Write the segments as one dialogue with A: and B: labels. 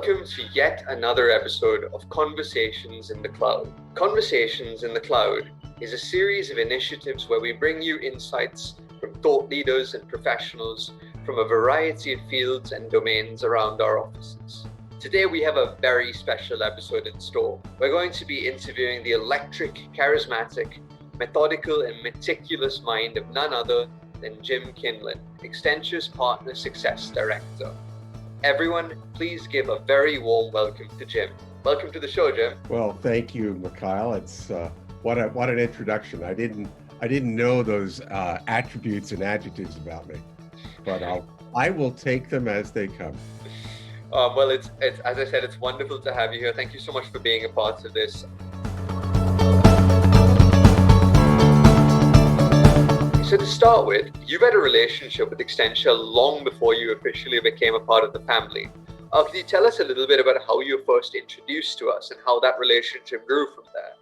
A: Welcome to yet another episode of Conversations in the Cloud. Conversations in the Cloud is a series of initiatives where we bring you insights from thought leaders and professionals from a variety of fields and domains around our offices. Today we have a very special episode in store. We're going to be interviewing the electric, charismatic, methodical and meticulous mind of none other than Jim Kinlan, Extentia's Partner Success Director. Everyone, please give a very warm welcome to Jim. Welcome to the show, Jim.
B: Well, thank you, Mikhail. It's what an introduction. I didn't know those attributes and adjectives about me, but I will take them as they come.
A: Well, it's as I said, it's wonderful to have you here. Thank you so much for being a part of this. So to start with, you've had a relationship with Extentia long before you officially became a part of the family. Can you tell us a little bit about how you were first introduced to us and how that relationship grew from there?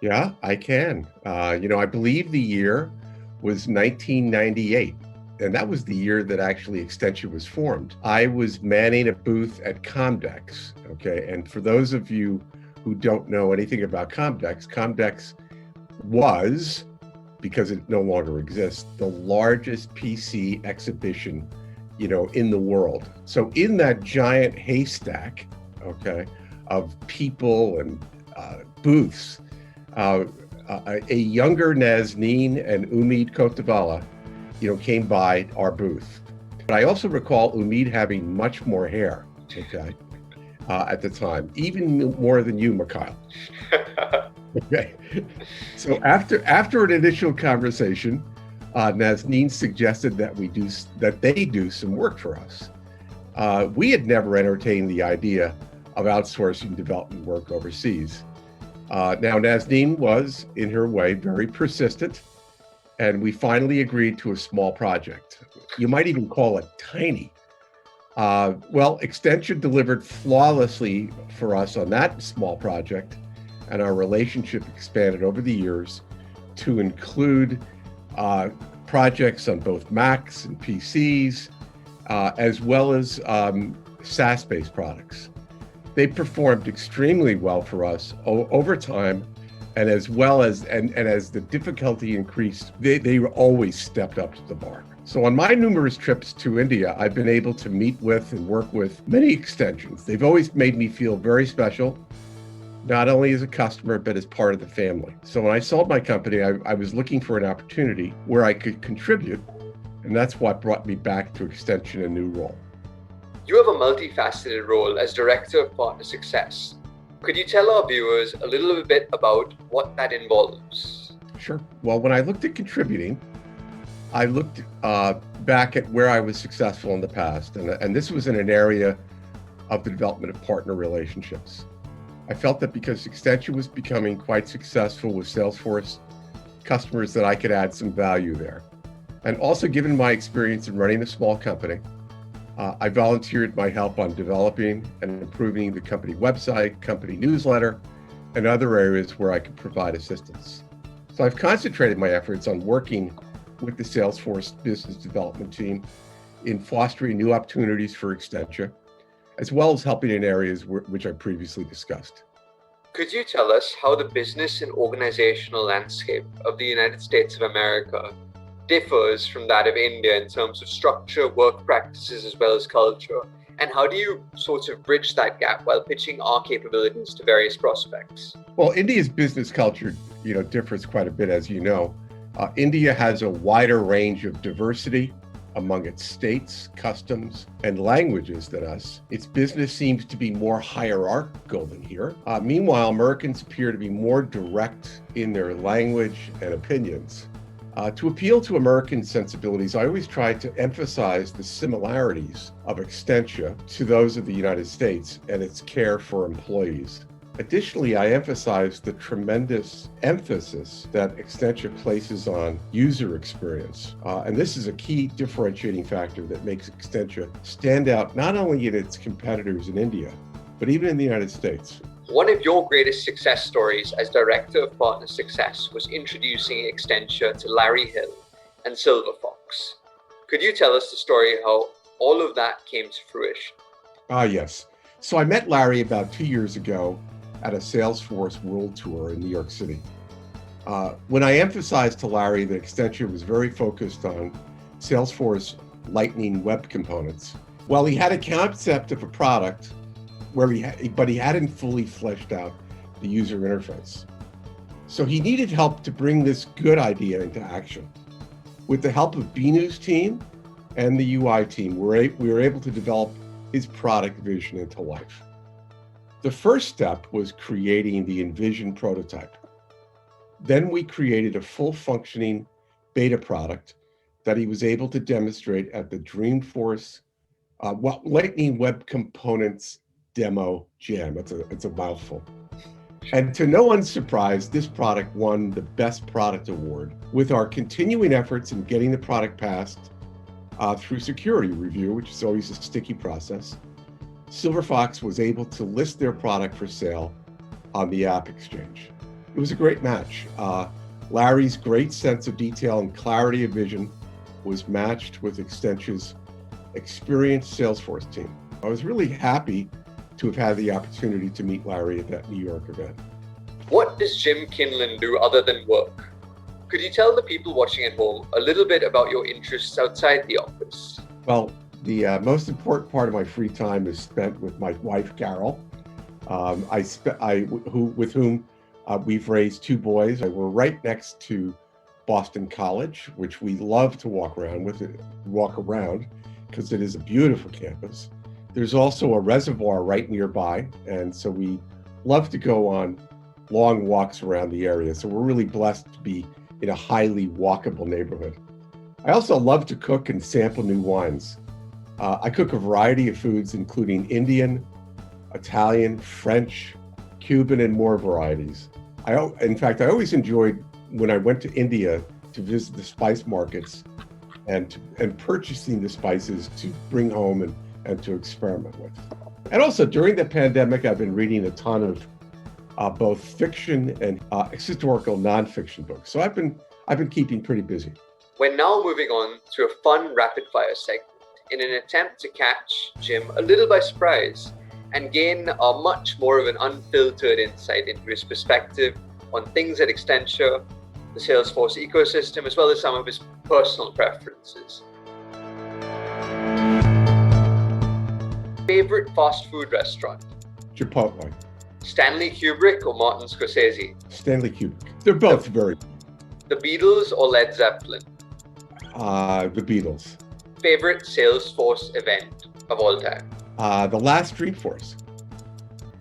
B: Yeah, I can. I believe the year was 1998, and that was the year that actually Extentia was formed. I was manning a booth at Comdex, okay? And for those of you who don't know anything about Comdex was, because it no longer exists, the largest PC exhibition, in the world. So in that giant haystack, okay, of people and booths, a younger Nazneen and Umid Kotavala, came by our booth. But I also recall Umid having much more hair, okay, at the time, even more than you, Mikhail. Okay. So after an initial conversation, Nazneen suggested that they do some work for us. We had never entertained the idea of outsourcing development work overseas. Now Nazneen was, in her way, very persistent, and we finally agreed to a small project. You might even call it tiny. Extentia delivered flawlessly for us on that small project, and our relationship expanded over the years to include projects on both Macs and PCs, as well as SaaS-based products. They performed extremely well for us over time, and as the difficulty increased, they always stepped up to the mark. So on my numerous trips to India, I've been able to meet with and work with many extensions. They've always made me feel very special, not only as a customer, but as part of the family. So when I sold my company, I was looking for an opportunity where I could contribute, and that's what brought me back to Extentia, a new role.
A: You have a multifaceted role as Director of Partner Success. Could you tell our viewers a little bit about what that involves?
B: Sure. Well, when I looked at contributing, I looked back at where I was successful in the past, and this was in an area of the development of partner relationships. I felt that because Extentia was becoming quite successful with Salesforce customers, that I could add some value there. And also, given my experience in running a small company, I volunteered my help on developing and improving the company website, company newsletter, and other areas where I could provide assistance. So I've concentrated my efforts on working with the Salesforce business development team in fostering new opportunities for Extentia, as well as helping in areas which I previously discussed.
A: Could you tell us how the business and organizational landscape of the United States of America differs from that of India in terms of structure, work practices, as well as culture? And how do you sort of bridge that gap while pitching our capabilities to various prospects?
B: Well, India's business culture, differs quite a bit, as you know. India has a wider range of diversity among its states, customs, and languages than us. Its business seems to be more hierarchical than here. Meanwhile, Americans appear to be more direct in their language and opinions. To appeal to American sensibilities, I always try to emphasize the similarities of Extentia to those of the United States and its care for employees. Additionally, I emphasize the tremendous emphasis that Extentia places on user experience. And this is a key differentiating factor that makes Extentia stand out not only in its competitors in India, but even in the United States.
A: One of your greatest success stories as Director of Partner Success was introducing Extentia to Larry Hill and Silver Fox. Could you tell us the story how all of that came to fruition?
B: Yes. So I met Larry about 2 years ago at a Salesforce World Tour in New York City. When I emphasized to Larry that Extentia was very focused on Salesforce Lightning Web Components, well, he had a concept of a product but he hadn't fully fleshed out the user interface. So he needed help to bring this good idea into action. With the help of Binu's team and the UI team, we were able to develop his product vision into life. The first step was creating the envisioned prototype. Then we created a full functioning beta product that he was able to demonstrate at the Dreamforce Lightning Web Components Demo Jam. It's a mouthful. And to no one's surprise, this product won the Best Product Award. With our continuing efforts in getting the product passed through security review, which is always a sticky process, Silverfox was able to list their product for sale on the App Exchange. It was a great match. Larry's great sense of detail and clarity of vision was matched with Extentia's experienced Salesforce team. I was really happy to have had the opportunity to meet Larry at that New York event.
A: What does Jim Kinlan do other than work? Could you tell the people watching at home a little bit about your interests outside the office?
B: Well, the most important part of my free time is spent with my wife, Carol, with whom we've raised two boys. We're right next to Boston College, which we love to walk around because it is a beautiful campus. There's also a reservoir right nearby, and so we love to go on long walks around the area. So we're really blessed to be in a highly walkable neighborhood. I also love to cook and sample new wines. I cook a variety of foods, including Indian, Italian, French, Cuban, and more varieties. In fact, I always enjoyed when I went to India to visit the spice markets and purchasing the spices to bring home and to experiment with. And also during the pandemic, I've been reading a ton of both fiction and historical nonfiction books. So I've been keeping pretty busy.
A: We're now moving on to a fun rapid fire segment in an attempt to catch Jim a little by surprise and gain a much more of an unfiltered insight into his perspective on things at Extentia, the Salesforce ecosystem, as well as some of his personal preferences. Favorite fast food restaurant?
B: Chipotle.
A: Stanley Kubrick or Martin Scorsese?
B: Stanley Kubrick. They're both very good.
A: The Beatles or Led Zeppelin?
B: The Beatles.
A: Favorite Salesforce event of all time?
B: The last Dreamforce.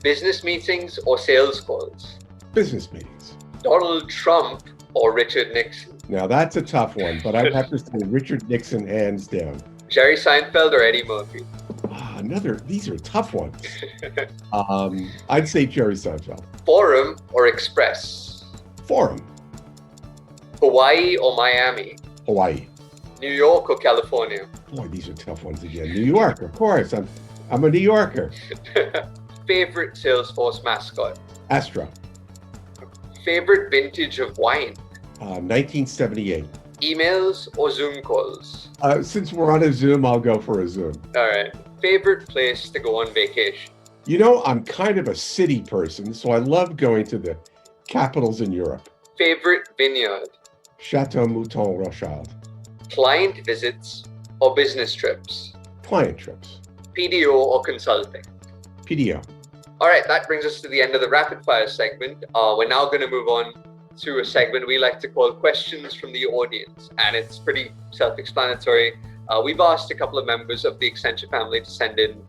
A: Business meetings or sales calls?
B: Business meetings.
A: Donald Trump or Richard Nixon?
B: Now that's a tough one, but I'd have to say Richard Nixon hands down.
A: Jerry Seinfeld or Eddie Murphy?
B: These are tough ones. I'd say Jerry Seinfeld.
A: Forum or Express?
B: Forum.
A: Hawaii or Miami?
B: Hawaii.
A: New York or California?
B: Boy, these are tough ones again. New York, of course. I'm a New Yorker.
A: Favorite Salesforce mascot?
B: Astro.
A: Favorite vintage of wine?
B: 1978.
A: Emails or Zoom calls?
B: Since we're on a Zoom, I'll go for a Zoom.
A: All right. Favorite place to go on vacation?
B: You know, I'm kind of a city person, so I love going to the capitals in Europe.
A: Favorite vineyard?
B: Chateau Mouton Rothschild.
A: Client visits or business trips?
B: Client trips.
A: PDO or consulting?
B: PDO.
A: All right, that brings us to the end of the rapid fire segment. We're now going to move on to a segment we like to call questions from the audience, and it's pretty self-explanatory. We've asked a couple of members of the Extentia family to send in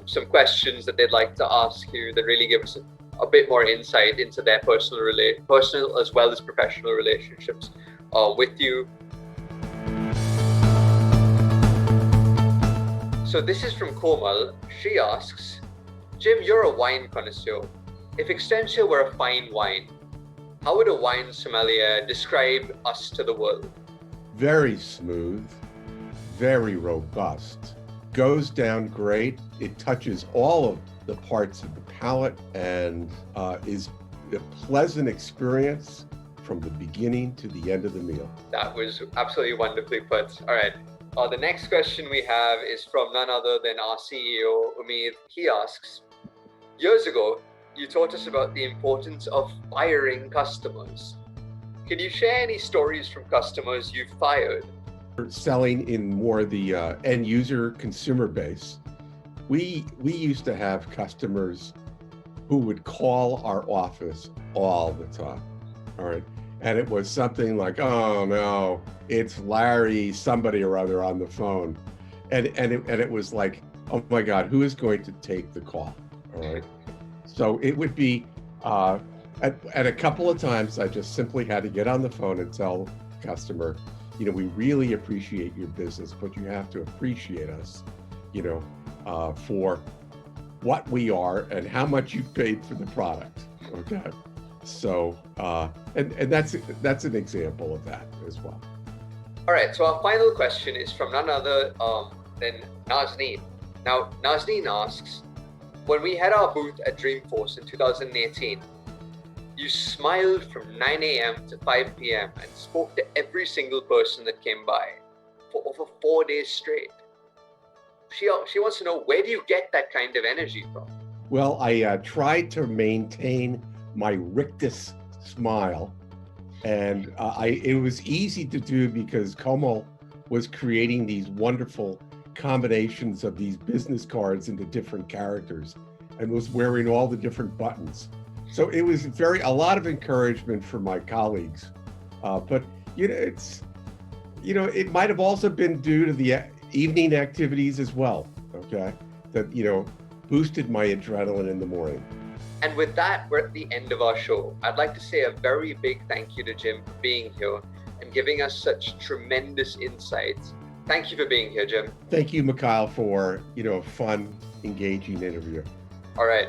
A: some questions that they'd like to ask you that really give us a bit more insight into their personal as well as professional relationships with you. So this is from Komal. She asks, Jim, you're a wine connoisseur. If Extentia were a fine wine, how would a wine sommelier describe us to the world?
B: Very smooth, very robust, goes down great. It touches all of the parts of the palate and is a pleasant experience from the beginning to the end of the meal.
A: That was absolutely wonderfully put. All right. The next question we have is from none other than our CEO, Umeed. He asks, years ago, you taught us about the importance of firing customers. Can you share any stories from customers you've fired?
B: Selling in more the end user consumer base, we used to have customers who would call our office all the time. All right. And it was something like, oh no, it's Larry, somebody or other on the phone. And it was like, oh my God, who is going to take the call? All right. So it would be, at a couple of times, I just simply had to get on the phone and tell the customer, we really appreciate your business, but you have to appreciate us, for what we are and how much you've paid for the product. Okay. So, and that's an example of that as well.
A: All right. So our final question is from none other than Nazneen. Now, Nazneen asks, when we had our booth at Dreamforce in 2018, you smiled from 9 a.m. to 5 p.m. and spoke to every single person that came by for over 4 days straight. She wants to know, where do you get that kind of energy from?
B: Well, I tried to maintain my rictus smile, and it was easy to do because Komal was creating these wonderful combinations of these business cards into different characters and was wearing all the different buttons. So it was a lot of encouragement for my colleagues. But it might have also been due to the evening activities as well, okay? That, boosted my adrenaline in the morning.
A: And with that, we're at the end of our show. I'd like to say a very big thank you to Jim for being here and giving us such tremendous insights. Thank you for being here, Jim.
B: Thank you, Mikhail, for, a fun, engaging interview.
A: All right.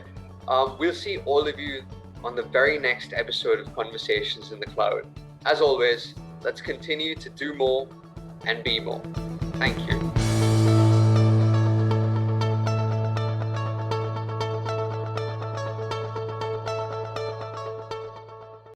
A: We'll see all of you on the very next episode of Conversations in the Cloud. As always, let's continue to do more and be more. Thank you.